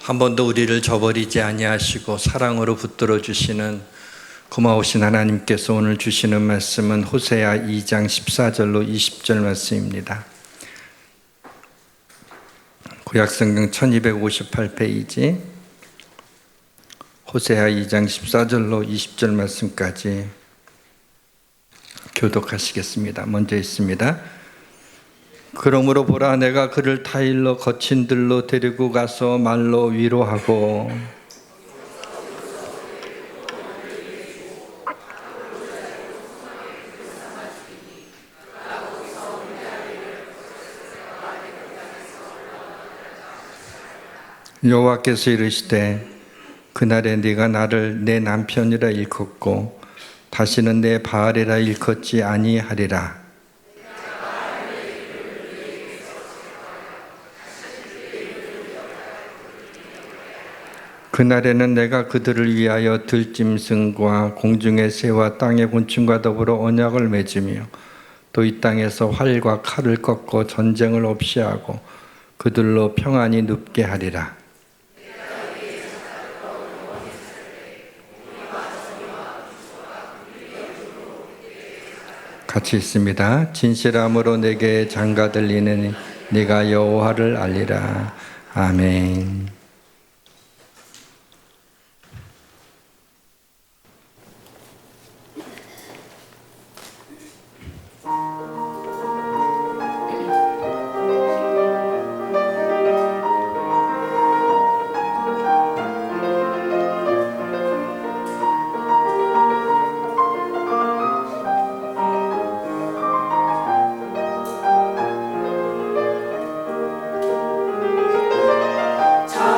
한 번도 우리를 저버리지 아니하시고 사랑으로 붙들어 주시는 고마우신 하나님께서 오늘 주시는 말씀은 호세아 2장 14절로 20절 말씀입니다. 구약성경 1258페이지 호세아 2장 14절로 20절 말씀까지 교독하시겠습니다. 먼저 있습니다. 그러므로 보라, 내가 그를 타일로 거친 들로 데리고 가서 말로 위로하고 여호와께서 이르시되 그날에 네가 나를 내 남편이라 일컫고 다시는 내 바알이라 일컫지 아니하리라. 그날에는 내가 그들을 위하여 들짐승과 공중의 새와 땅의 곤충과 더불어 언약을 맺으며 또 이 땅에서 활과 칼을 꺾고 전쟁을 없이 하고 그들로 평안히 눕게 하리라. 같이 있습니다. 진실함으로 내게 장가 들리는 네가 여호와를 알리라. 아멘. 자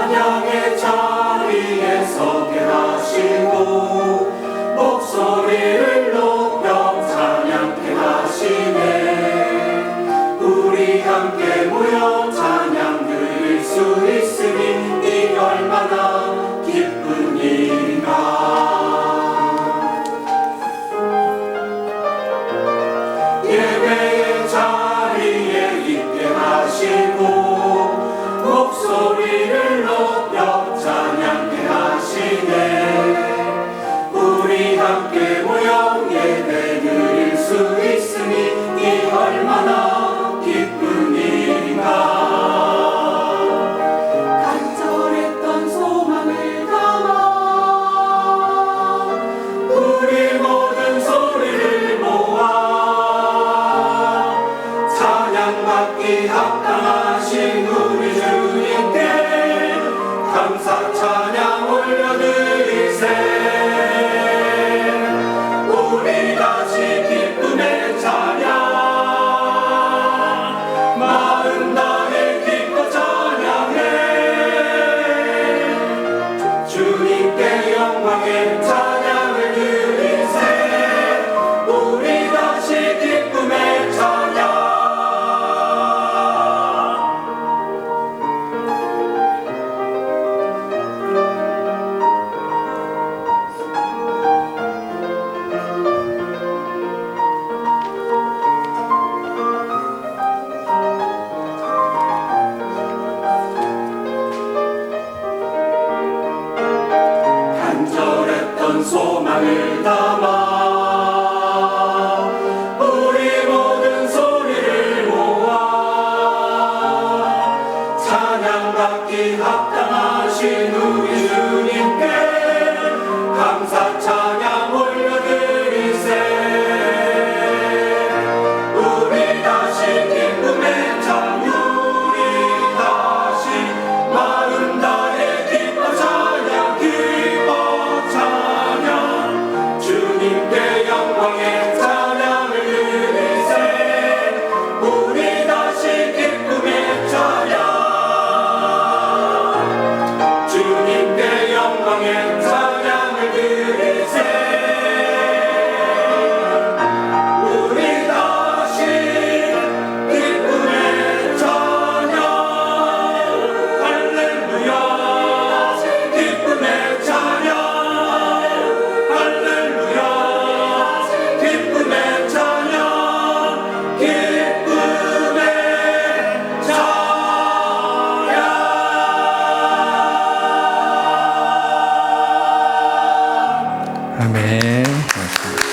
네, 고맙습니다.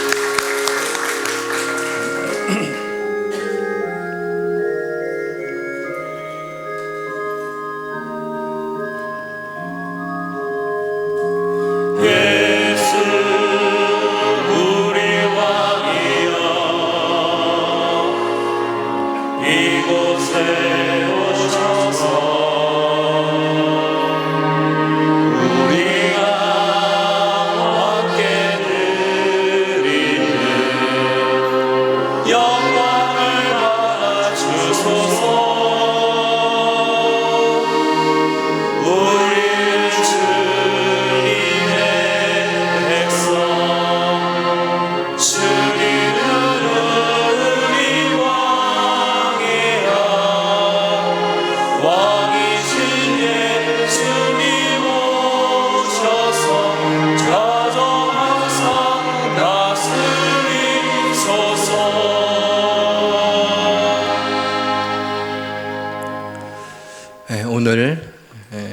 오늘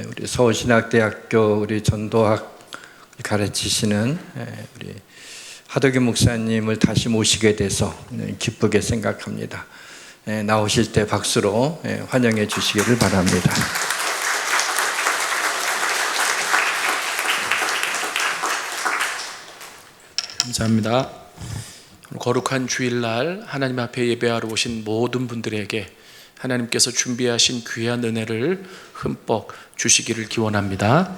우리 서울신학대학교 우리 전도학 가르치시는 우리 하덕기 목사님을 다시 모시게 돼서 기쁘게 생각합니다. 나오실 때 박수로 환영해 주시기를 바랍니다. 감사합니다. 거룩한 주일날 하나님 앞에 예배하러 오신 모든 분들에게 하나님께서 준비하신 귀한 은혜를 흠뻑 주시기를 기원합니다.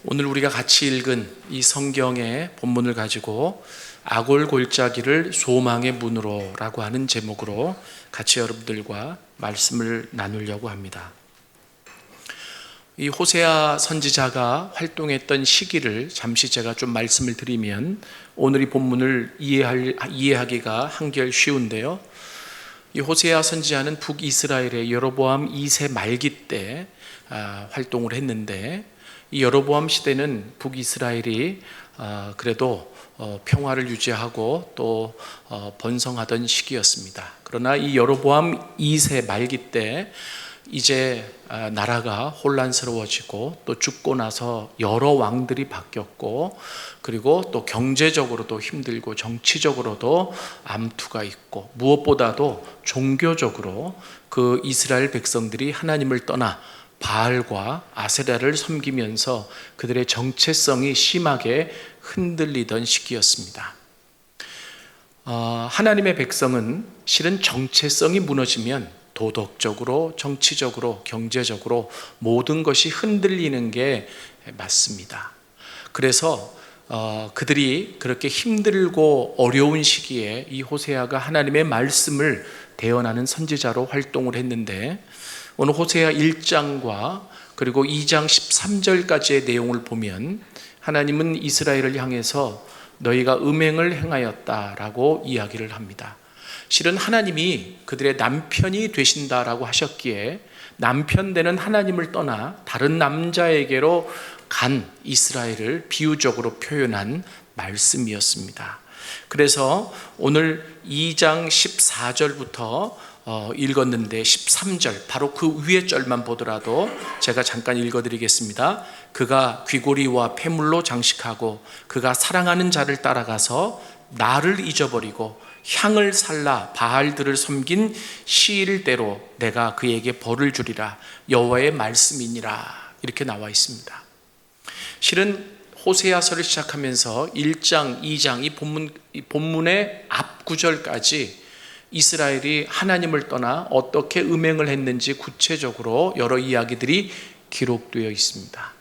오늘 우리가 같이 읽은 이 성경의 본문을 가지고 아골골짜기를 소망의 문으로 라고 하는 제목으로 같이 여러분들과 말씀을 나누려고 합니다. 이 호세아 선지자가 활동했던 시기를 잠시 제가 좀 말씀을 드리면 오늘 이 본문을 이해하기가 한결 쉬운데요. 이 호세아 선지자는 북이스라엘의 여로보암 2세 말기 때 활동을 했는데, 이 여로보암 시대는 북이스라엘이 그래도 평화를 유지하고 또 번성하던 시기였습니다. 그러나 이 여로보암 2세 말기 때 이제 나라가 혼란스러워지고 또 죽고 나서 여러 왕들이 바뀌었고, 그리고 또 경제적으로도 힘들고 정치적으로도 암투가 있고, 무엇보다도 종교적으로 그 이스라엘 백성들이 하나님을 떠나 바알과 아세라를 섬기면서 그들의 정체성이 심하게 흔들리던 시기였습니다. 하나님의 백성은 실은 정체성이 무너지면 도덕적으로, 정치적으로, 경제적으로 모든 것이 흔들리는 게 맞습니다. 그래서 그들이 그렇게 힘들고 어려운 시기에 이 호세아가 하나님의 말씀을 대언하는 선지자로 활동을 했는데, 오늘 호세아 1장과 그리고 2장 13절까지의 내용을 보면 하나님은 이스라엘을 향해서 너희가 음행을 행하였다라고 이야기를 합니다. 실은 하나님이 그들의 남편이 되신다라고 하셨기에 남편 되는 하나님을 떠나 다른 남자에게로 간 이스라엘을 비유적으로 표현한 말씀이었습니다. 그래서 오늘 2장 14절부터 읽었는데 13절, 바로 그 위에 절만 보더라도 제가 잠깐 읽어드리겠습니다. 그가 귀고리와 폐물로 장식하고 그가 사랑하는 자를 따라가서 나를 잊어버리고 향을 살라 바알들을 섬긴 시일대로 내가 그에게 벌을 주리라. 여호와의 말씀이니라. 이렇게 나와 있습니다. 실은 호세아서를 시작하면서 1장, 2장 이 본문의 앞 구절까지 이스라엘이 하나님을 떠나 어떻게 음행을 했는지 구체적으로 여러 이야기들이 기록되어 있습니다.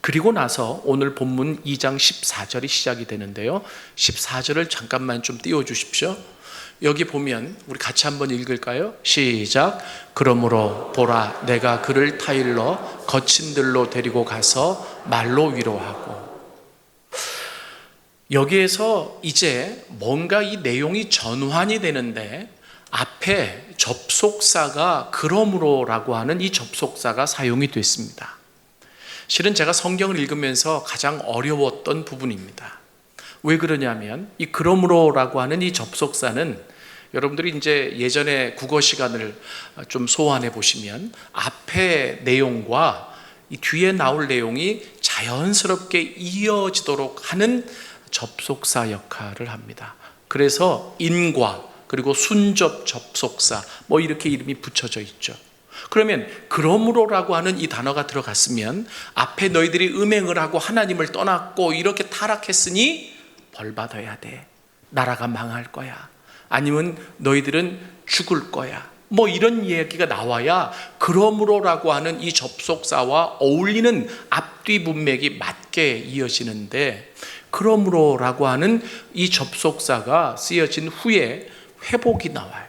그리고 나서 오늘 본문 2장 14절이 시작이 되는데요. 14절을 잠깐만 좀 띄워주십시오. 여기 보면 우리 같이 한번 읽을까요? 시작. 그러므로 보라, 내가 그를 타일러 거친 들로 데리고 가서 말로 위로하고. 여기에서 이제 뭔가 이 내용이 전환이 되는데, 앞에 접속사가 그러므로라고 하는 이 접속사가 사용이 됐습니다. 실은 제가 성경을 읽으면서 가장 어려웠던 부분입니다. 왜 그러냐면 이 그러므로라고 하는 이 접속사는 여러분들이 이제 예전에 국어 시간을 좀 소환해 보시면 앞에 내용과 이 뒤에 나올 내용이 자연스럽게 이어지도록 하는 접속사 역할을 합니다. 그래서 인과 그리고 순접 접속사 뭐 이렇게 이름이 붙여져 있죠. 그러면 그러므로라고 하는 이 단어가 들어갔으면 앞에 너희들이 음행을 하고 하나님을 떠났고 이렇게 타락했으니 벌 받아야 돼. 나라가 망할 거야. 아니면 너희들은 죽을 거야. 뭐 이런 이야기가 나와야 그러므로라고 하는 이 접속사와 어울리는 앞뒤 문맥이 맞게 이어지는데, 그러므로라고 하는 이 접속사가 쓰여진 후에 회복이 나와요.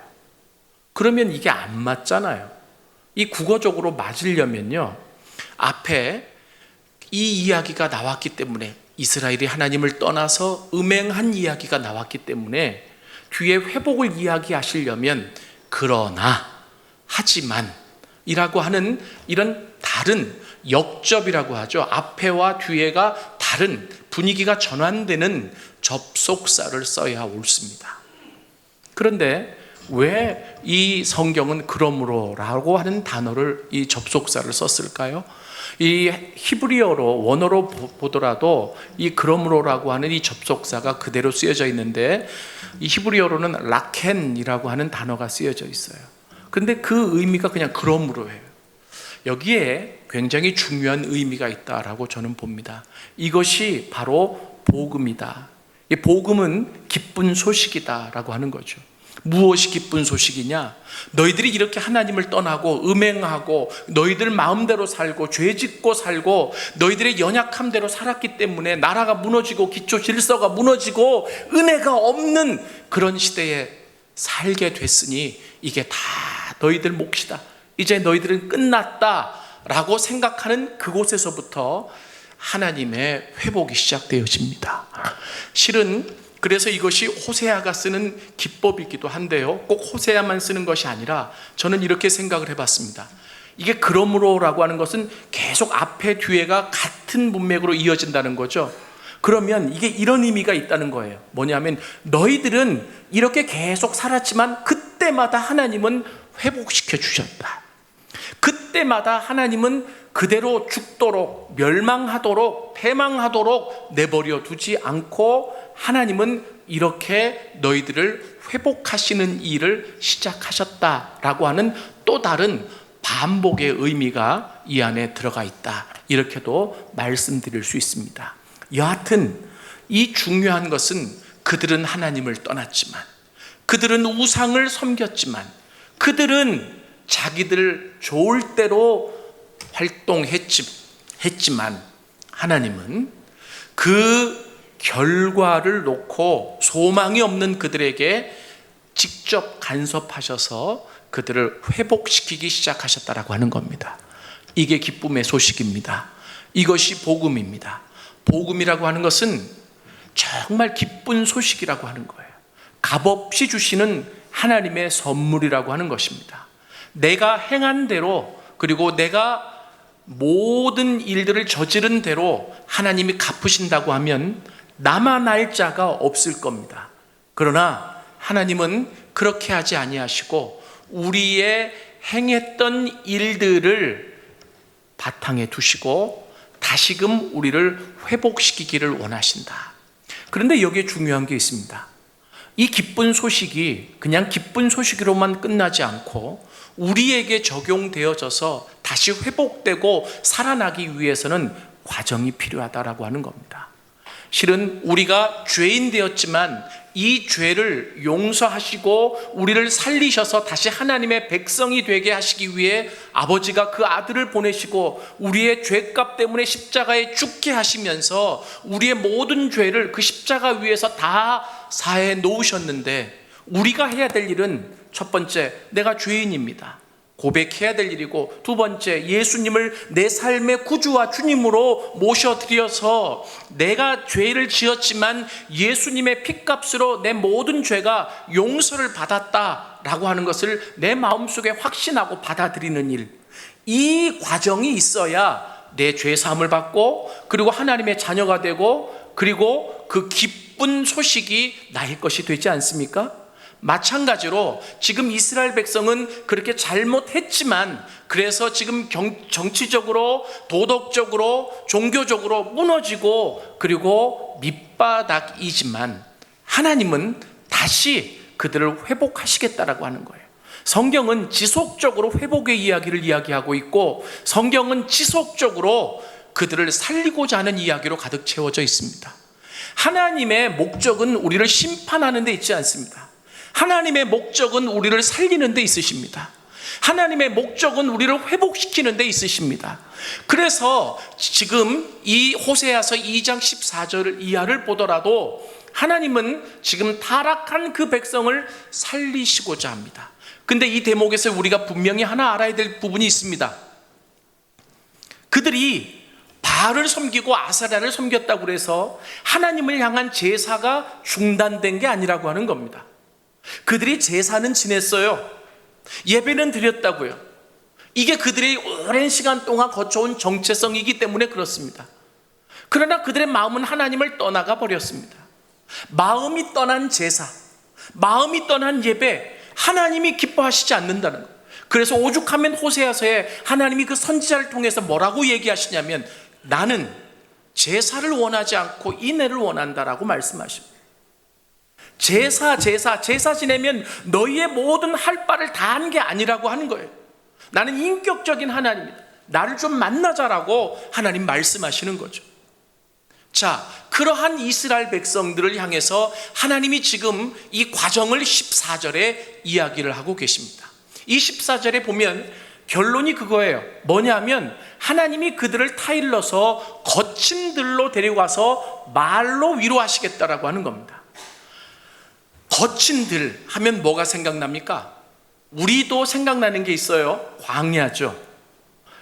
그러면 이게 안 맞잖아요. 이 국어적으로 맞으려면요, 앞에 이 이야기가 나왔기 때문에, 이스라엘이 하나님을 떠나서 음행한 이야기가 나왔기 때문에 뒤에 회복을 이야기하시려면 그러나 하지만 이라고 하는 이런 다른 역접이라고 하죠. 앞에와 뒤에가 다른 분위기가 전환되는 접속사를 써야 옳습니다. 그런데 왜 이 성경은 그러므로라고 하는 단어를, 이 접속사를 썼을까요? 이 히브리어로 원어로 보더라도 이 그러므로라고 하는 이 접속사가 그대로 쓰여져 있는데, 이 히브리어로는 라켄이라고 하는 단어가 쓰여져 있어요. 근데 그 의미가 그냥 그러므로예요. 여기에 굉장히 중요한 의미가 있다라고 저는 봅니다. 이것이 바로 복음이다. 이 복음은 기쁜 소식이다라고 하는 거죠. 무엇이 기쁜 소식이냐? 너희들이 이렇게 하나님을 떠나고 음행하고 너희들 마음대로 살고 죄짓고 살고 너희들의 연약함대로 살았기 때문에 나라가 무너지고 기초 질서가 무너지고 은혜가 없는 그런 시대에 살게 됐으니 이게 다 너희들 몫이다. 이제 너희들은 끝났다 라고 생각하는 그곳에서부터 하나님의 회복이 시작되어집니다. 실은 그래서 이것이 호세아가 쓰는 기법이기도 한데요, 꼭 호세아만 쓰는 것이 아니라 저는 이렇게 생각을 해봤습니다. 이게 그러므로라고 하는 것은 계속 앞에 뒤에가 같은 문맥으로 이어진다는 거죠. 그러면 이게 이런 의미가 있다는 거예요. 뭐냐면 너희들은 이렇게 계속 살았지만 그때마다 하나님은 회복시켜 주셨다. 그때마다 하나님은 그대로 죽도록, 멸망하도록, 패망하도록 내버려 두지 않고 하나님은 이렇게 너희들을 회복하시는 일을 시작하셨다라고 하는 또 다른 반복의 의미가 이 안에 들어가 있다, 이렇게도 말씀드릴 수 있습니다. 여하튼 이 중요한 것은 그들은 하나님을 떠났지만, 그들은 우상을 섬겼지만, 그들은 자기들 좋을 대로 활동했지만 하나님은 그 결과를 놓고 소망이 없는 그들에게 직접 간섭하셔서 그들을 회복시키기 시작하셨다라고 하는 겁니다. 이게 기쁨의 소식입니다. 이것이 복음입니다. 복음이라고 하는 것은 정말 기쁜 소식이라고 하는 거예요. 값없이 주시는 하나님의 선물이라고 하는 것입니다. 내가 행한 대로, 그리고 내가 모든 일들을 저지른 대로 하나님이 갚으신다고 하면 남아날 자가 없을 겁니다. 그러나 하나님은 그렇게 하지 아니하시고 우리의 행했던 일들을 바탕에 두시고 다시금 우리를 회복시키기를 원하신다. 그런데 여기에 중요한 게 있습니다. 이 기쁜 소식이 그냥 기쁜 소식으로만 끝나지 않고 우리에게 적용되어져서 다시 회복되고 살아나기 위해서는 과정이 필요하다라고 하는 겁니다. 실은 우리가 죄인 되었지만 이 죄를 용서하시고 우리를 살리셔서 다시 하나님의 백성이 되게 하시기 위해 아버지가 그 아들을 보내시고 우리의 죄값 때문에 십자가에 죽게 하시면서 우리의 모든 죄를 그 십자가 위에서 다 사해 놓으셨는데, 우리가 해야 될 일은 첫 번째, 내가 죄인입니다. 고백해야 될 일이고, 두 번째, 예수님을 내 삶의 구주와 주님으로 모셔드려서 내가 죄를 지었지만 예수님의 핏값으로 내 모든 죄가 용서를 받았다라고 하는 것을 내 마음속에 확신하고 받아들이는 일, 이 과정이 있어야 내 죄 사함을 받고 그리고 하나님의 자녀가 되고 그리고 그 기쁜 소식이 나의 것이 되지 않습니까? 마찬가지로 지금 이스라엘 백성은 그렇게 잘못했지만, 그래서 지금 정치적으로, 도덕적으로, 종교적으로 무너지고 그리고 밑바닥이지만 하나님은 다시 그들을 회복하시겠다라고 하는 거예요. 성경은 지속적으로 회복의 이야기를 이야기하고 있고, 성경은 지속적으로 그들을 살리고자 하는 이야기로 가득 채워져 있습니다. 하나님의 목적은 우리를 심판하는 데 있지 않습니다. 하나님의 목적은 우리를 살리는 데 있으십니다. 하나님의 목적은 우리를 회복시키는 데 있으십니다. 그래서 지금 이 호세아서 2장 14절 이하를 보더라도 하나님은 지금 타락한 그 백성을 살리시고자 합니다. 근데 이 대목에서 우리가 분명히 하나 알아야 될 부분이 있습니다. 그들이 바알을 섬기고 아사랴를 섬겼다고 해서 하나님을 향한 제사가 중단된 게 아니라고 하는 겁니다. 그들이 제사는 지냈어요. 예배는 드렸다고요. 이게 그들의 오랜 시간 동안 거쳐온 정체성이기 때문에 그렇습니다. 그러나 그들의 마음은 하나님을 떠나가 버렸습니다. 마음이 떠난 제사, 마음이 떠난 예배, 하나님이 기뻐하시지 않는다는 거예요. 그래서 오죽하면 호세아서에 하나님이 그 선지자를 통해서 뭐라고 얘기하시냐면, 나는 제사를 원하지 않고 인애를 원한다라고 말씀하십니다. 제사 지내면 너희의 모든 할 바를 다 한 게 아니라고 하는 거예요. 나는 인격적인 하나님이다. 나를 좀 만나자라고 하나님 말씀하시는 거죠. 자, 그러한 이스라엘 백성들을 향해서 하나님이 지금 이 과정을 14절에 이야기를 하고 계십니다. 이 14절에 보면 결론이 그거예요. 뭐냐면 하나님이 그들을 타일러서 거친 들로 데려가서 말로 위로하시겠다라고 하는 겁니다. 거친 들 하면 뭐가 생각납니까? 우리도 생각나는 게 있어요. 광야죠.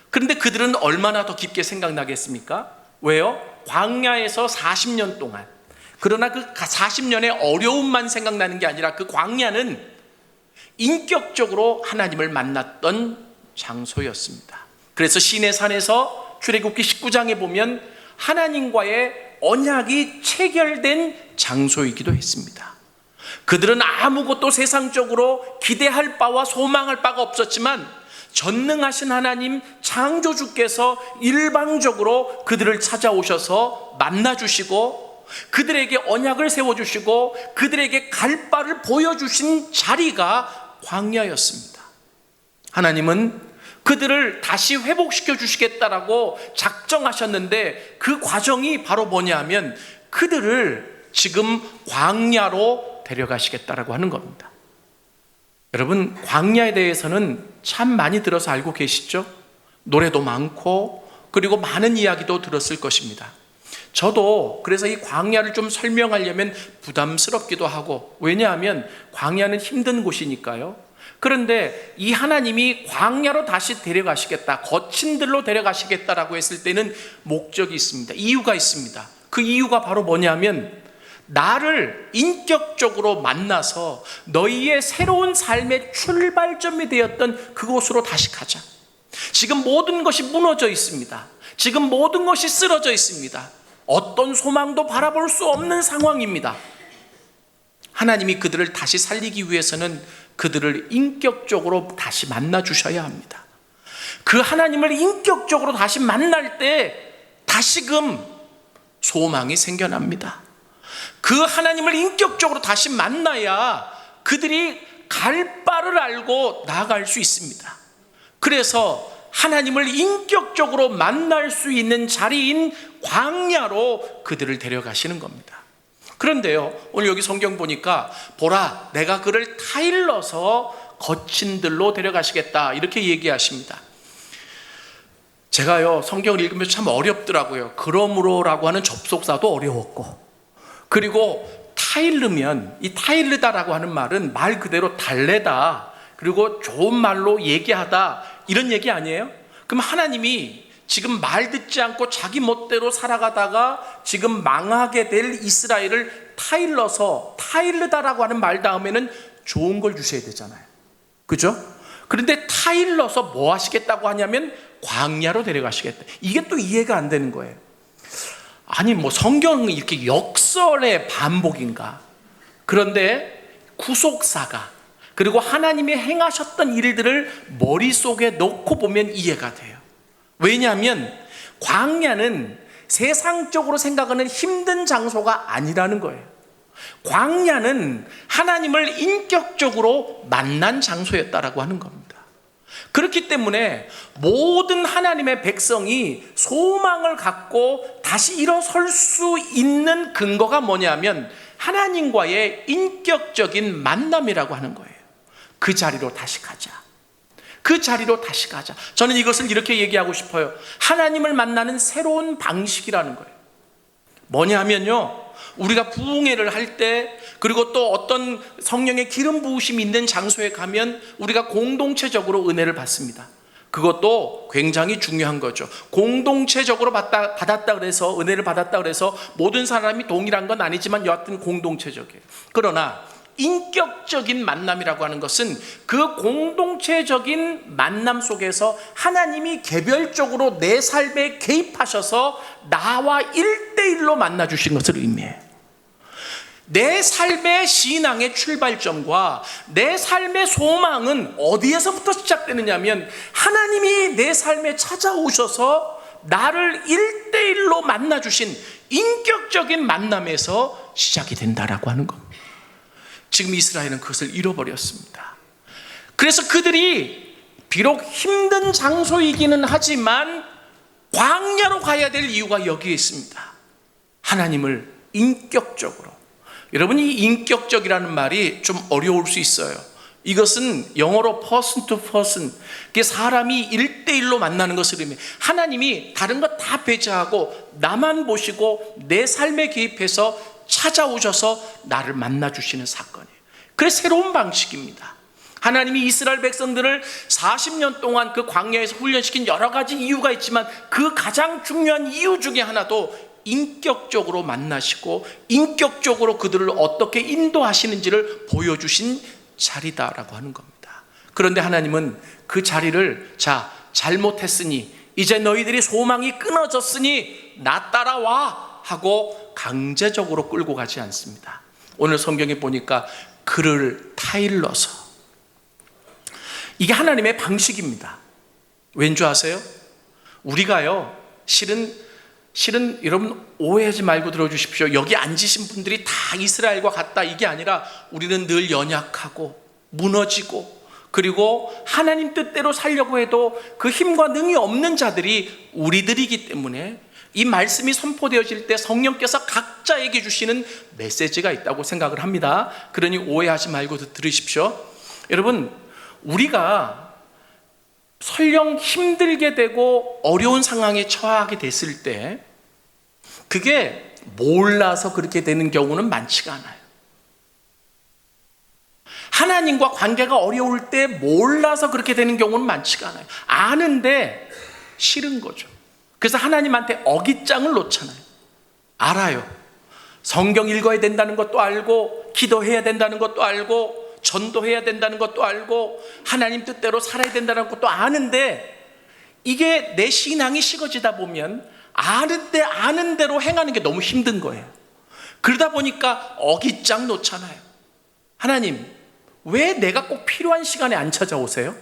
그런데 그들은 얼마나 더 깊게 생각나겠습니까? 왜요? 광야에서 40년 동안, 그러나 그 40년의 어려움만 생각나는 게 아니라 그 광야는 인격적으로 하나님을 만났던 장소였습니다. 그래서 시내산에서 출애굽기 19장에 보면 하나님과의 언약이 체결된 장소이기도 했습니다. 그들은 아무것도 세상적으로 기대할 바와 소망할 바가 없었지만 전능하신 하나님 창조주께서 일방적으로 그들을 찾아오셔서 만나주시고 그들에게 언약을 세워주시고 그들에게 갈 바를 보여주신 자리가 광야였습니다. 하나님은 그들을 다시 회복시켜 주시겠다라고 작정하셨는데 그 과정이 바로 뭐냐 하면 그들을 지금 광야로 데려가시겠다라고 하는 겁니다. 여러분, 광야에 대해서는 참 많이 들어서 알고 계시죠? 노래도 많고 그리고 많은 이야기도 들었을 것입니다. 저도 그래서 이 광야를 좀 설명하려면 부담스럽기도 하고, 왜냐하면 광야는 힘든 곳이니까요. 그런데 이 하나님이 광야로 다시 데려가시겠다, 거친 들로 데려가시겠다라고 했을 때는 목적이 있습니다. 이유가 있습니다. 그 이유가 바로 뭐냐면 나를 인격적으로 만나서 너희의 새로운 삶의 출발점이 되었던 그곳으로 다시 가자. 지금 모든 것이 무너져 있습니다. 지금 모든 것이 쓰러져 있습니다. 어떤 소망도 바라볼 수 없는 상황입니다. 하나님이 그들을 다시 살리기 위해서는 그들을 인격적으로 다시 만나 주셔야 합니다. 그 하나님을 인격적으로 다시 만날 때 다시금 소망이 생겨납니다. 그 하나님을 인격적으로 다시 만나야 그들이 갈 바를 알고 나아갈 수 있습니다. 그래서 하나님을 인격적으로 만날 수 있는 자리인 광야로 그들을 데려가시는 겁니다. 그런데요, 오늘 여기 성경 보니까 보라, 내가 그를 타일러서 거친 들로 데려가시겠다 이렇게 얘기하십니다. 제가요 성경을 읽으면서 참 어렵더라고요. 그러므로라고 하는 접속사도 어려웠고, 그리고 타일르면, 이 타일르다라고 하는 말은 말 그대로 달래다, 그리고 좋은 말로 얘기하다, 이런 얘기 아니에요? 그럼 하나님이 지금 말 듣지 않고 자기 멋대로 살아가다가 지금 망하게 될 이스라엘을 타일러서, 타일르다라고 하는 말 다음에는 좋은 걸 주셔야 되잖아요. 그죠? 그런데 타일러서 뭐 하시겠다고 하냐면 광야로 데려가시겠다. 이게 또 이해가 안 되는 거예요. 아니 뭐 성경은 이렇게 역설의 반복인가? 그런데 구속사가, 그리고 하나님이 행하셨던 일들을 머릿속에 넣고 보면 이해가 돼요. 왜냐하면 광야는 세상적으로 생각하는 힘든 장소가 아니라는 거예요. 광야는 하나님을 인격적으로 만난 장소였다라고 하는 겁니다. 그렇기 때문에 모든 하나님의 백성이 소망을 갖고 다시 일어설 수 있는 근거가 뭐냐면 하나님과의 인격적인 만남이라고 하는 거예요. 그 자리로 다시 가자. 그 자리로 다시 가자. 저는 이것을 이렇게 얘기하고 싶어요. 하나님을 만나는 새로운 방식이라는 거예요. 뭐냐면요, 우리가 부흥회를 할 때, 그리고 또 어떤 성령의 기름 부으심이 있는 장소에 가면 우리가 공동체적으로 은혜를 받습니다. 그것도 굉장히 중요한 거죠. 공동체적으로 받았다 그래서, 은혜를 받았다 그래서 모든 사람이 동일한 건 아니지만 여하튼 공동체적이에요. 그러나 인격적인 만남이라고 하는 것은 그 공동체적인 만남 속에서 하나님이 개별적으로 내 삶에 개입하셔서 나와 1대1로 만나주신 것을 의미해요. 내 삶의 신앙의 출발점과 내 삶의 소망은 어디에서부터 시작되느냐면 하나님이 내 삶에 찾아오셔서 나를 1대1로 만나주신 인격적인 만남에서 시작이 된다라고 하는 겁니다. 지금 이스라엘은 그것을 잃어버렸습니다. 그래서 그들이 비록 힘든 장소이기는 하지만 광야로 가야 될 이유가 여기에 있습니다. 하나님을 인격적으로. 여러분, 이 인격적이라는 말이 좀 어려울 수 있어요. 이것은 영어로 person to person, 사람이 1대1로 만나는 것을 의미해요. 하나님이 다른 것 다 배제하고 나만 보시고 내 삶에 개입해서 찾아오셔서 나를 만나주시는 사건이에요. 그래서 새로운 방식입니다. 하나님이 이스라엘 백성들을 40년 동안 그 광야에서 훈련시킨 여러 가지 이유가 있지만 그 가장 중요한 이유 중에 하나도 인격적으로 만나시고 인격적으로 그들을 어떻게 인도하시는지를 보여주신 자리다라고 하는 겁니다. 그런데 하나님은 그 자리를 잘못했으니 이제 너희들이 소망이 끊어졌으니 나 따라와 하고 강제적으로 끌고 가지 않습니다. 오늘 성경에 보니까 그를 타일러서, 이게 하나님의 방식입니다. 왠 줄 아세요? 우리가요, 실은 여러분 오해하지 말고 들어주십시오. 여기 앉으신 분들이 다 이스라엘과 같다, 이게 아니라 우리는 늘 연약하고 무너지고, 그리고 하나님 뜻대로 살려고 해도 그 힘과 능이 없는 자들이 우리들이기 때문에 이 말씀이 선포되어질 때 성령께서 각자에게 주시는 메시지가 있다고 생각을 합니다. 그러니 오해하지 말고 들으십시오. 여러분, 우리가 설령 힘들게 되고 어려운 상황에 처하게 됐을 때 그게 몰라서 그렇게 되는 경우는 많지가 않아요. 하나님과 관계가 어려울 때 몰라서 그렇게 되는 경우는 많지가 않아요. 아는데 싫은 거죠. 그래서 하나님한테 어깃장을 놓잖아요. 알아요. 성경 읽어야 된다는 것도 알고, 기도해야 된다는 것도 알고, 전도해야 된다는 것도 알고, 하나님 뜻대로 살아야 된다는 것도 아는데, 이게 내 신앙이 식어지다 보면 아는데 아는 대로 행하는 게 너무 힘든 거예요. 그러다 보니까 어깃장 놓잖아요. 하나님, 왜 내가 꼭 필요한 시간에 안 찾아오세요?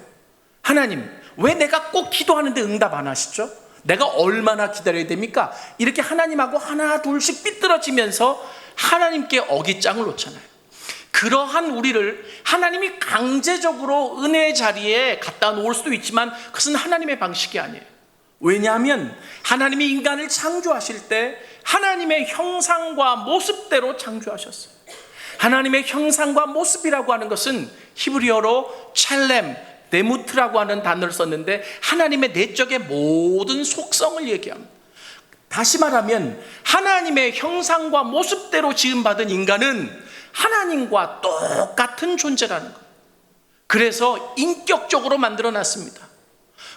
하나님, 왜 내가 꼭 기도하는데 응답 안 하시죠? 내가 얼마나 기다려야 됩니까? 이렇게 하나님하고 하나 둘씩 삐뚤어지면서 하나님께 어깃장을 놓잖아요. 그러한 우리를 하나님이 강제적으로 은혜의 자리에 갖다 놓을 수도 있지만 그것은 하나님의 방식이 아니에요. 왜냐하면 하나님이 인간을 창조하실 때 하나님의 형상과 모습대로 창조하셨어요. 하나님의 형상과 모습이라고 하는 것은 히브리어로 첼렘, 데무트라고 하는 단어를 썼는데 하나님의 내적의 모든 속성을 얘기합니다. 다시 말하면 하나님의 형상과 모습대로 지음받은 인간은 하나님과 똑같은 존재라는 거예요. 그래서 인격적으로 만들어놨습니다.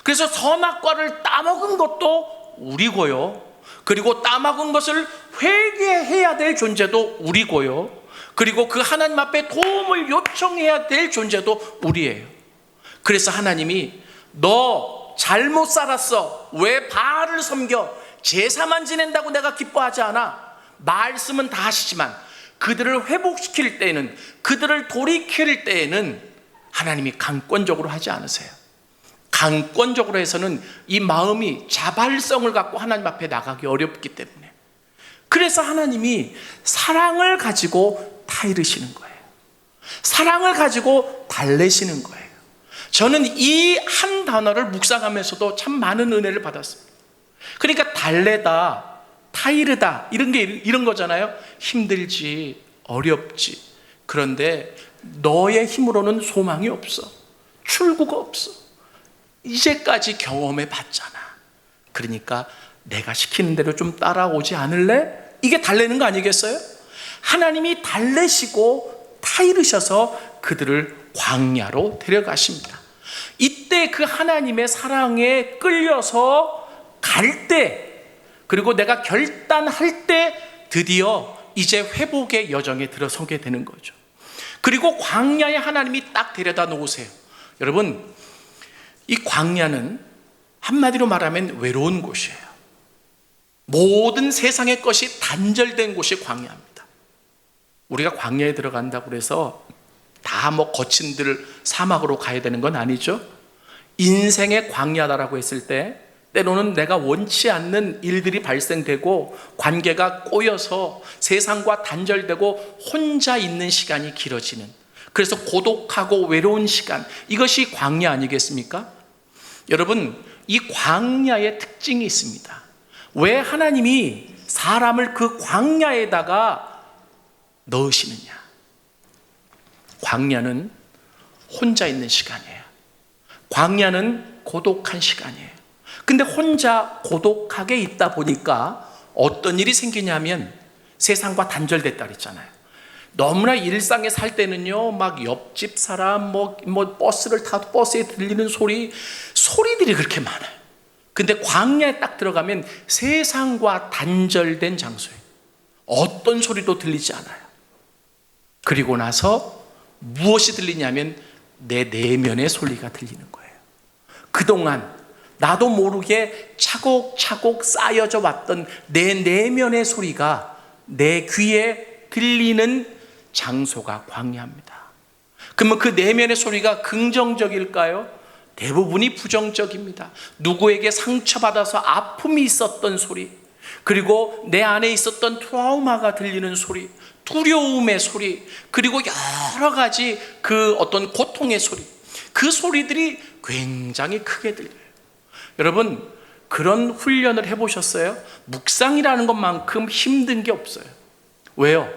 그래서 선악과를 따먹은 것도 우리고요, 그리고 따먹은 것을 회개해야 될 존재도 우리고요, 그리고 그 하나님 앞에 도움을 요청해야 될 존재도 우리예요. 그래서 하나님이 너 잘못 살았어, 왜 바알을 섬겨, 제사만 지낸다고 내가 기뻐하지 않아. 말씀은 다 하시지만 그들을 회복시킬 때에는, 그들을 돌이킬 때에는 하나님이 강권적으로 하지 않으세요. 강권적으로 해서는 이 마음이 자발성을 갖고 하나님 앞에 나가기 어렵기 때문에, 그래서 하나님이 사랑을 가지고 타이르시는 거예요. 사랑을 가지고 달래시는 거예요. 저는 이 한 단어를 묵상하면서도 참 많은 은혜를 받았습니다. 그러니까 달래다, 타이르다, 이런 거잖아요. 힘들지, 어렵지. 그런데 너의 힘으로는 소망이 없어. 출구가 없어. 이제까지 경험해 봤잖아. 그러니까 내가 시키는 대로 좀 따라오지 않을래? 이게 달래는 거 아니겠어요? 하나님이 달래시고 타이르셔서 그들을 광야로 데려가십니다. 이때 그 하나님의 사랑에 끌려서 갈 때, 그리고 내가 결단할 때 드디어 이제 회복의 여정에 들어서게 되는 거죠. 그리고 광야에 하나님이 딱 데려다 놓으세요. 여러분, 이 광야는 한마디로 말하면 외로운 곳이에요. 모든 세상의 것이 단절된 곳이 광야입니다. 우리가 광야에 들어간다고 해서 다 거친 사막으로 가야 되는 건 아니죠. 인생의 광야다라고 했을 때 때로는 내가 원치 않는 일들이 발생되고 관계가 꼬여서 세상과 단절되고 혼자 있는 시간이 길어지는, 그래서 고독하고 외로운 시간, 이것이 광야 아니겠습니까? 여러분, 이 광야의 특징이 있습니다. 왜 하나님이 사람을 그 광야에다가 넣으시느냐? 광야는 혼자 있는 시간이에요. 광야는 고독한 시간이에요. 근데 혼자 고독하게 있다 보니까 어떤 일이 생기냐면 세상과 단절됐다 그랬잖아요. 너무나 일상에 살 때는요, 막 옆집 사람, 버스를 타도 버스에 들리는 소리들이 그렇게 많아요. 근데 광야에 딱 들어가면 세상과 단절된 장소예요. 어떤 소리도 들리지 않아요. 그리고 나서 무엇이 들리냐면 내 내면의 소리가 들리는 거예요. 그동안 나도 모르게 차곡차곡 쌓여져 왔던 내 내면의 소리가 내 귀에 들리는 장소가 광야입니다. 그러면 그 내면의 소리가 긍정적일까요? 대부분이 부정적입니다. 누구에게 상처받아서 아픔이 있었던 소리, 그리고 내 안에 있었던 트라우마가 들리는 소리, 두려움의 소리, 그리고 여러 가지 그 어떤 고통의 소리, 그 소리들이 굉장히 크게 들려요. 여러분, 그런 훈련을 해보셨어요? 묵상이라는 것만큼 힘든 게 없어요. 왜요?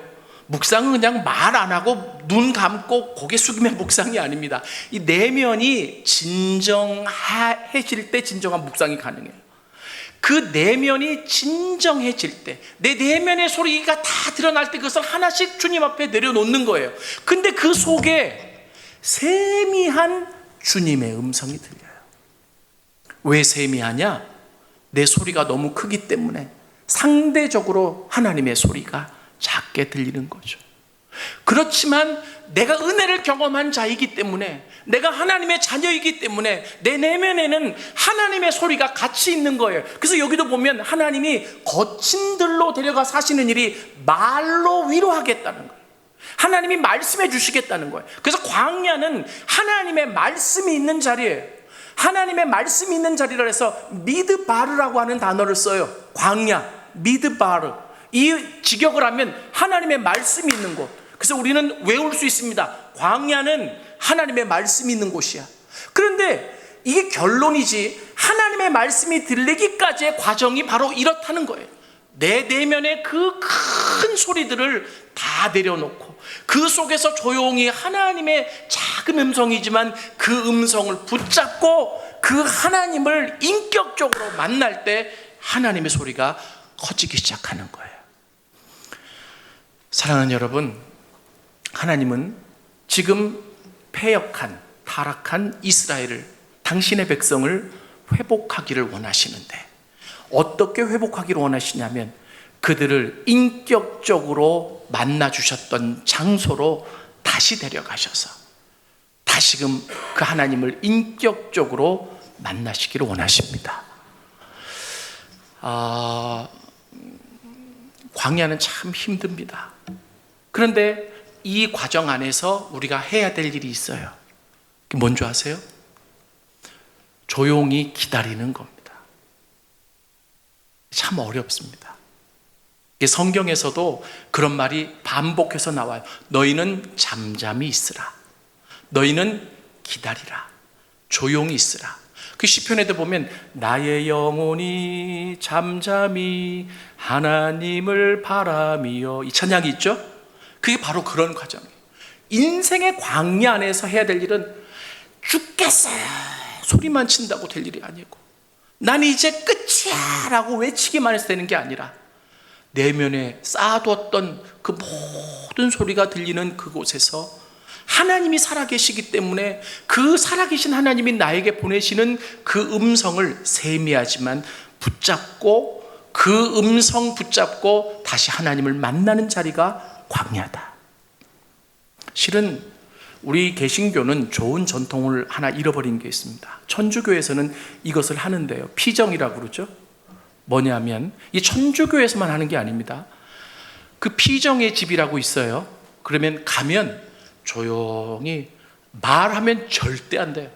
묵상은 그냥 말 안 하고 눈 감고 고개 숙이면 묵상이 아닙니다. 이 내면이 진정해질 때 진정한 묵상이 가능해요. 그 내면이 진정해질 때, 내 내면의 소리가 다 드러날 때 그것을 하나씩 주님 앞에 내려놓는 거예요. 근데 그 속에 세미한 주님의 음성이 들려요. 왜 세미하냐? 내 소리가 너무 크기 때문에 상대적으로 하나님의 소리가 작게 들리는 거죠. 그렇지만 내가 은혜를 경험한 자이기 때문에, 내가 하나님의 자녀이기 때문에 내 내면에는 하나님의 소리가 같이 있는 거예요. 그래서 여기도 보면 하나님이 거친 들로 데려가 사시는 일이 말로 위로하겠다는 거예요. 하나님이 말씀해 주시겠다는 거예요. 그래서 광야는 하나님의 말씀이 있는 자리예요. 하나님의 말씀이 있는 자리라 해서 미드바르라고 하는 단어를 써요. 광야, 미드바르. 이 직역을 하면 하나님의 말씀이 있는 곳. 그래서 우리는 외울 수 있습니다. 광야는 하나님의 말씀이 있는 곳이야. 그런데 이게 결론이지, 하나님의 말씀이 들리기까지의 과정이 바로 이렇다는 거예요. 내 내면의 그 큰 소리들을 다 내려놓고 그 속에서 조용히 하나님의 작은 음성이지만 그 음성을 붙잡고 그 하나님을 인격적으로 만날 때 하나님의 소리가 커지기 시작하는 거예요. 사랑하는 여러분, 하나님은 지금 패역한, 타락한 이스라엘을, 당신의 백성을 회복하기를 원하시는데, 어떻게 회복하기를 원하시냐면 그들을 인격적으로 만나주셨던 장소로 다시 데려가셔서 다시금 그 하나님을 인격적으로 만나시기를 원하십니다. 광야는 참 힘듭니다. 그런데 이 과정 안에서 우리가 해야 될 일이 있어요. 그게 뭔지 아세요? 조용히 기다리는 겁니다. 참 어렵습니다. 성경에서도 그런 말이 반복해서 나와요. 너희는 잠잠히 있으라. 너희는 기다리라. 조용히 있으라. 그 시편에도 보면 나의 영혼이 잠잠히 하나님을 바라미요, 이 찬양이 있죠? 그게 바로 그런 과정이에요. 인생의 광야 안에서 해야 될 일은 죽겠어요 소리만 친다고 될 일이 아니고, 난 이제 끝이야 라고 외치기만 해서 되는 게 아니라 내면에 쌓아두었던 그 모든 소리가 들리는 그곳에서 하나님이 살아계시기 때문에 그 살아계신 하나님이 나에게 보내시는 그 음성을 세미하지만 붙잡고, 그 음성 붙잡고 다시 하나님을 만나는 자리가 광야다. 실은 우리 개신교는 좋은 전통을 하나 잃어버린 게 있습니다. 천주교에서는 이것을 하는데요, 피정이라고 그러죠. 뭐냐면 이 천주교에서만 하는 게 아닙니다. 그 피정의 집이라고 있어요. 그러면 가면 조용히 말하면 절대 안 돼요.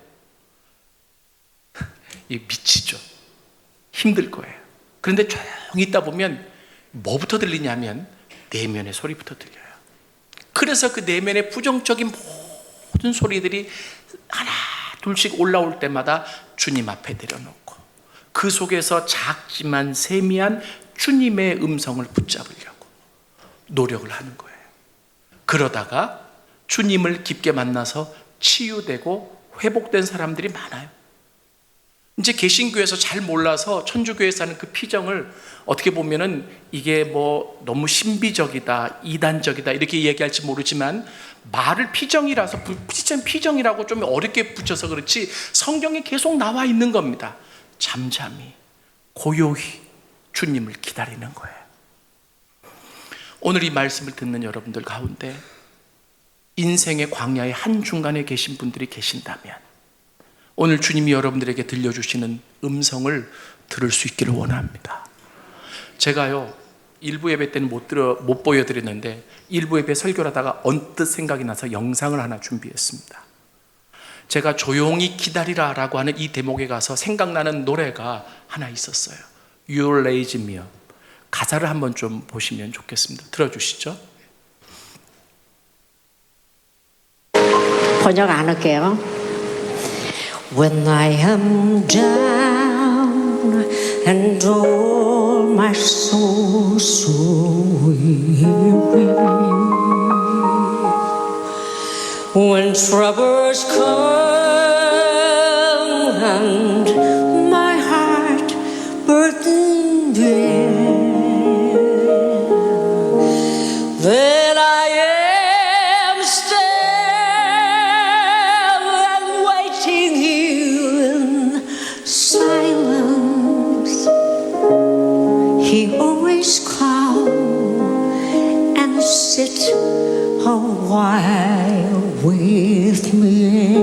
이 미치죠. 힘들 거예요. 그런데 조용히 있다 보면 뭐부터 들리냐면 내면의 소리부터 들려요. 그래서 그 내면의 부정적인 모든 소리들이 하나 둘씩 올라올 때마다 주님 앞에 내려놓고 그 속에서 작지만 세미한 주님의 음성을 붙잡으려고 노력을 하는 거예요. 그러다가 주님을 깊게 만나서 치유되고 회복된 사람들이 많아요. 이제 개신교에서 잘 몰라서 천주교에서 하는 그 피정을 어떻게 보면은 이게 뭐 너무 신비적이다, 이단적이다 이렇게 얘기할지 모르지만, 말을 피정이라서 피정이라고 좀 어렵게 붙여서 그렇지 성경에 계속 나와 있는 겁니다. 잠잠히 고요히 주님을 기다리는 거예요. 오늘 이 말씀을 듣는 여러분들 가운데 인생의 광야의 한중간에 계신 분들이 계신다면 오늘 주님이 여러분들에게 들려주시는 음성을 들을 수 있기를 원합니다. 제가요, 일부 예배 때는 못 보여드렸는데 일부 예배 설교를 하다가 언뜻 생각이 나서 영상을 하나 준비했습니다. 제가 조용히 기다리라 라고 하는 이 대목에 가서 생각나는 노래가 하나 있었어요. You raise me up. 가사를 한번 좀 보시면 좋겠습니다. 들어주시죠. 번역 안 할게요. When I am down and all my soul so weary, when troubles come and my heart burdened then I am still and waiting here in silence. He always come and sit a while with me.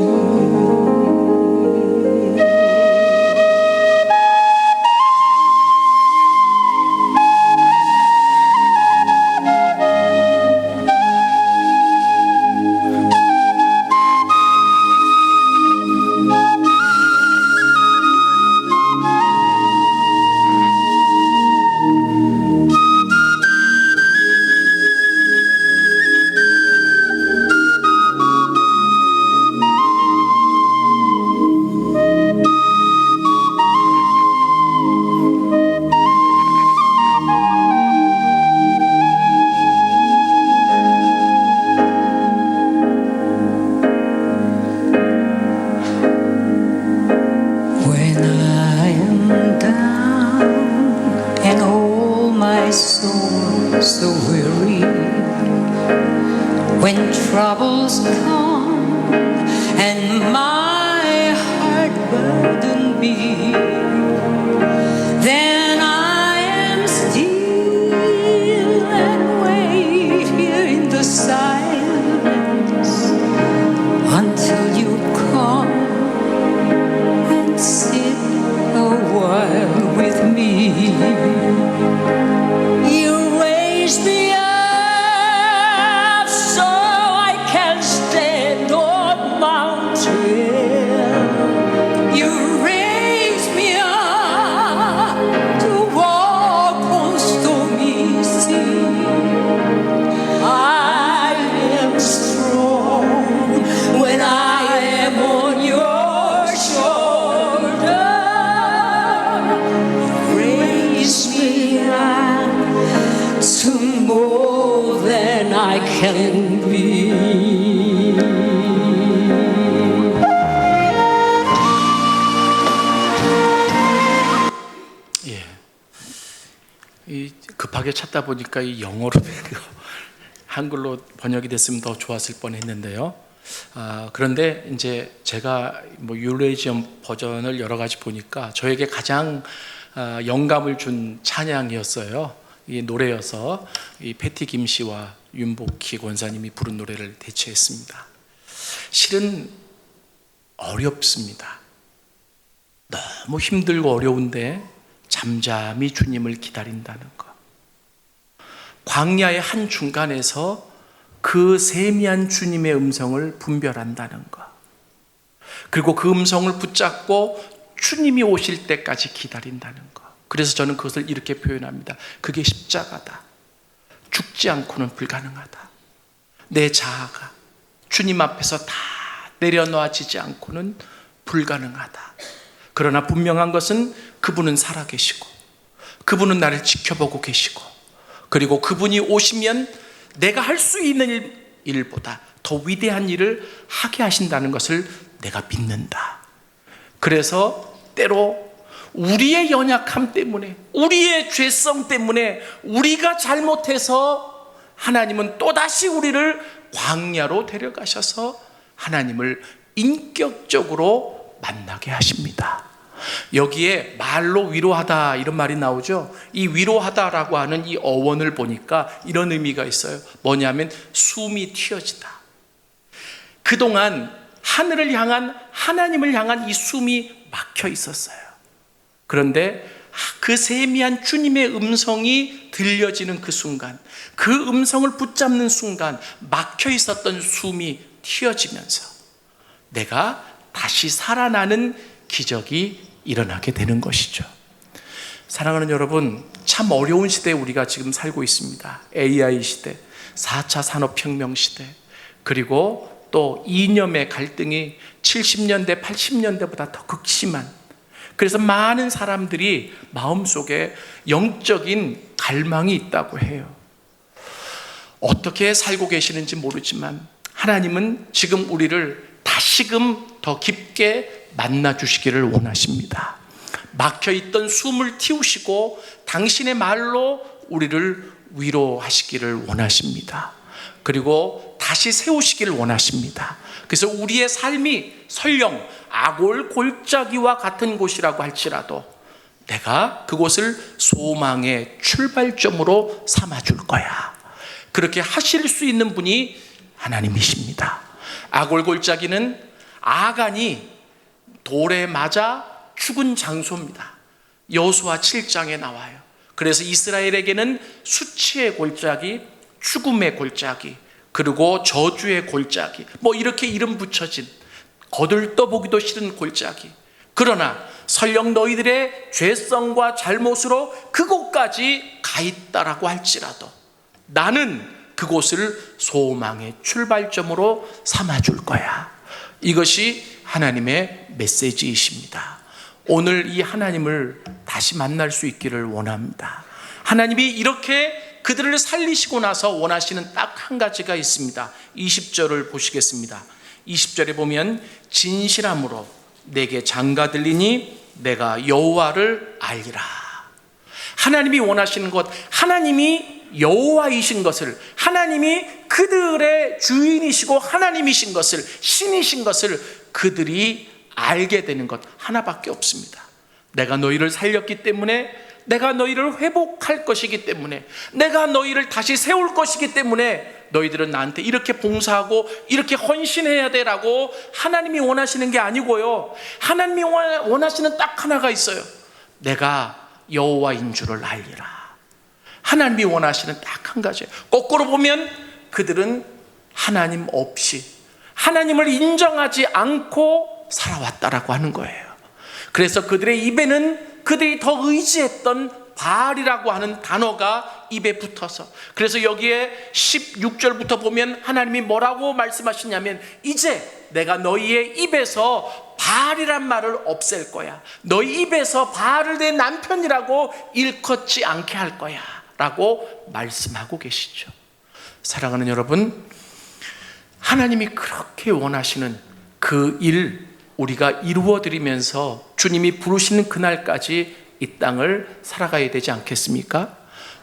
You raise me up 급하게 찾다 보니까 이 영어로 한글로 번역이 됐으면 더 좋았을 뻔했는데요. 그런데 이제 제가 뭐 유레지엄 버전을 여러 가지 보니까 저에게 가장 영감을 준 찬양이었어요. 이 노래여서 이 패티 김 씨와 윤복희 권사님이 부른 노래를 대체했습니다. 실은 어렵습니다. 너무 힘들고 어려운데 잠잠히 주님을 기다린다는 것. 광야의 한 중간에서 그 세미한 주님의 음성을 분별한다는 것. 그리고 그 음성을 붙잡고 주님이 오실 때까지 기다린다는 것. 그래서 저는 그것을 이렇게 표현합니다. 그게 십자가다. 죽지 않고는 불가능하다. 내 자아가 주님 앞에서 다 내려놓아지지 않고는 불가능하다. 그러나 분명한 것은 그분은 살아계시고 그분은 나를 지켜보고 계시고 그리고 그분이 오시면 내가 할 수 있는 일보다 더 위대한 일을 하게 하신다는 것을 내가 믿는다. 그래서 때로 우리의 연약함 때문에, 우리의 죄성 때문에, 우리가 잘못해서 하나님은 또다시 우리를 광야로 데려가셔서 하나님을 인격적으로 만나게 하십니다. 여기에 말로 위로하다 이런 말이 나오죠. 이 위로하다라고 하는 이 어원을 보니까 이런 의미가 있어요. 뭐냐면 숨이 튀어지다. 그동안 하늘을 향한, 하나님을 향한 이 숨이 막혀 있었어요. 그런데 그 세미한 주님의 음성이 들려지는 그 순간, 그 음성을 붙잡는 순간 막혀 있었던 숨이 튀어지면서 내가 다시 살아나는 기적이 일어나게 되는 것이죠. 사랑하는 여러분, 참 어려운 시대에 우리가 지금 살고 있습니다. AI 시대, 4차 산업혁명 시대, 그리고 또 이념의 갈등이 70년대, 80년대보다 더 극심한, 그래서 많은 사람들이 마음속에 영적인 갈망이 있다고 해요. 어떻게 살고 계시는지 모르지만 하나님은 지금 우리를 다시금 더 깊게 만나 주시기를 원하십니다. 막혀있던 숨을 틔우시고 당신의 말로 우리를 위로하시기를 원하십니다. 그리고 다시 세우시기를 원하십니다. 그래서 우리의 삶이 설령 아골 골짜기와 같은 곳이라고 할지라도 내가 그곳을 소망의 출발점으로 삼아줄 거야. 그렇게 하실 수 있는 분이 하나님이십니다. 아골 골짜기는 아간이 돌에 맞아 죽은 장소입니다. 여호수아 7장에 나와요. 그래서 이스라엘에게는 수치의 골짜기, 죽음의 골짜기, 그리고 저주의 골짜기, 뭐 이렇게 이름 붙여진 거들떠보기도 싫은 골짜기. 그러나 설령 너희들의 죄성과 잘못으로 그곳까지 가 있다라고 할지라도 나는 그곳을 소망의 출발점으로 삼아줄 거야. 이것이 하나님의 메시지이십니다. 오늘 이 하나님을 다시 만날 수 있기를 원합니다. 하나님이 이렇게 그들을 살리시고 나서 원하시는 딱 한 가지가 있습니다. 20절을 보시겠습니다. 20절에 보면 진실함으로 내게 장가 들리니 내가 여호와를 알리라. 하나님이 원하시는 것, 하나님이 여호와이신 것을, 하나님이 그들의 주인이시고 하나님이신 것을, 신이신 것을 그들이 알게 되는 것 하나밖에 없습니다. 내가 너희를 살렸기 때문에, 내가 너희를 회복할 것이기 때문에, 내가 너희를 다시 세울 것이기 때문에 너희들은 나한테 이렇게 봉사하고 이렇게 헌신해야 되라고 하나님이 원하시는 게 아니고요, 하나님이 원하시는 딱 하나가 있어요. 내가 여호와인 줄을 알리라. 하나님이 원하시는 딱 한 가지예요. 거꾸로 보면 그들은 하나님 없이, 하나님을 인정하지 않고 살아왔다라고 하는 거예요. 그래서 그들의 입에는 그들이 더 의지했던 바알이라고 하는 단어가 입에 붙어서, 그래서 여기에 16절부터 보면 하나님이 뭐라고 말씀하시냐면, 이제 내가 너희의 입에서 바알이란 말을 없앨 거야. 너희 입에서 바알을 내 남편이라고 일컫지 않게 할 거야 라고 말씀하고 계시죠. 사랑하는 여러분, 하나님이 그렇게 원하시는 그 일 우리가 이루어드리면서 주님이 부르시는 그날까지 이 땅을 살아가야 되지 않겠습니까?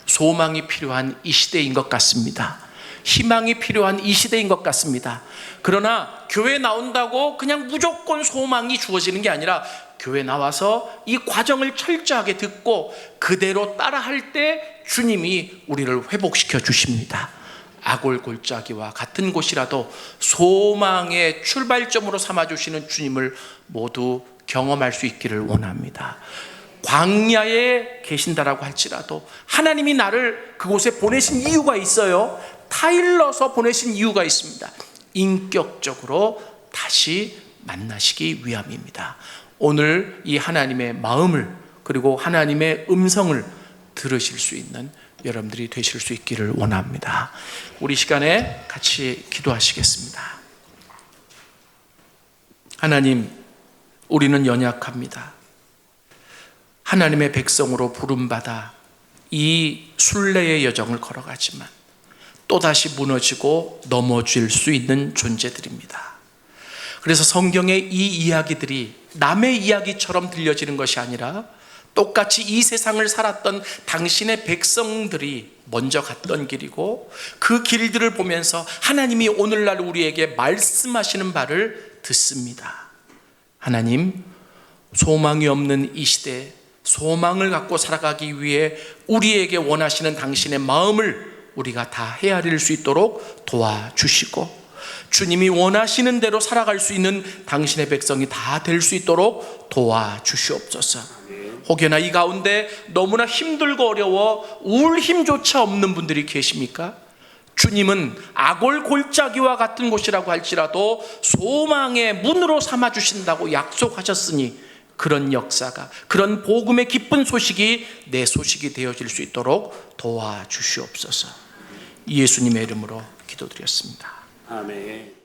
소망이 필요한 이 시대인 것 같습니다. 희망이 필요한 이 시대인 것 같습니다. 그러나 교회 나온다고 그냥 무조건 소망이 주어지는 게 아니라 교회 나와서 이 과정을 철저하게 듣고 그대로 따라할 때 주님이 우리를 회복시켜 주십니다. 아골골짜기와 같은 곳이라도 소망의 출발점으로 삼아주시는 주님을 모두 경험할 수 있기를 원합니다. 광야에 계신다라고 할지라도 하나님이 나를 그곳에 보내신 이유가 있어요. 타일러서 보내신 이유가 있습니다. 인격적으로 다시 만나시기 위함입니다. 오늘 이 하나님의 마음을 그리고 하나님의 음성을 들으실 수 있는 여러분들이 되실 수 있기를 원합니다. 우리 시간에 같이 기도하시겠습니다. 하나님, 우리는 연약합니다. 하나님의 백성으로 부름받아 이 순례의 여정을 걸어가지만 또다시 무너지고 넘어질 수 있는 존재들입니다. 그래서 성경의 이 이야기들이 남의 이야기처럼 들려지는 것이 아니라 똑같이 이 세상을 살았던 당신의 백성들이 먼저 갔던 길이고 그 길들을 보면서 하나님이 오늘날 우리에게 말씀하시는 바를 듣습니다. 하나님, 소망이 없는 이 시대에 소망을 갖고 살아가기 위해 우리에게 원하시는 당신의 마음을 우리가 다 헤아릴 수 있도록 도와주시고 주님이 원하시는 대로 살아갈 수 있는 당신의 백성이 다 될 수 있도록 도와주시옵소서. 혹여나 이 가운데 너무나 힘들고 어려워 울 힘조차 없는 분들이 계십니까? 주님은 아골 골짜기와 같은 곳이라고 할지라도 소망의 문으로 삼아주신다고 약속하셨으니 그런 역사가, 그런 복음의 기쁜 소식이 내 소식이 되어질 수 있도록 도와주시옵소서. 예수님의 이름으로 기도드렸습니다. 아멘.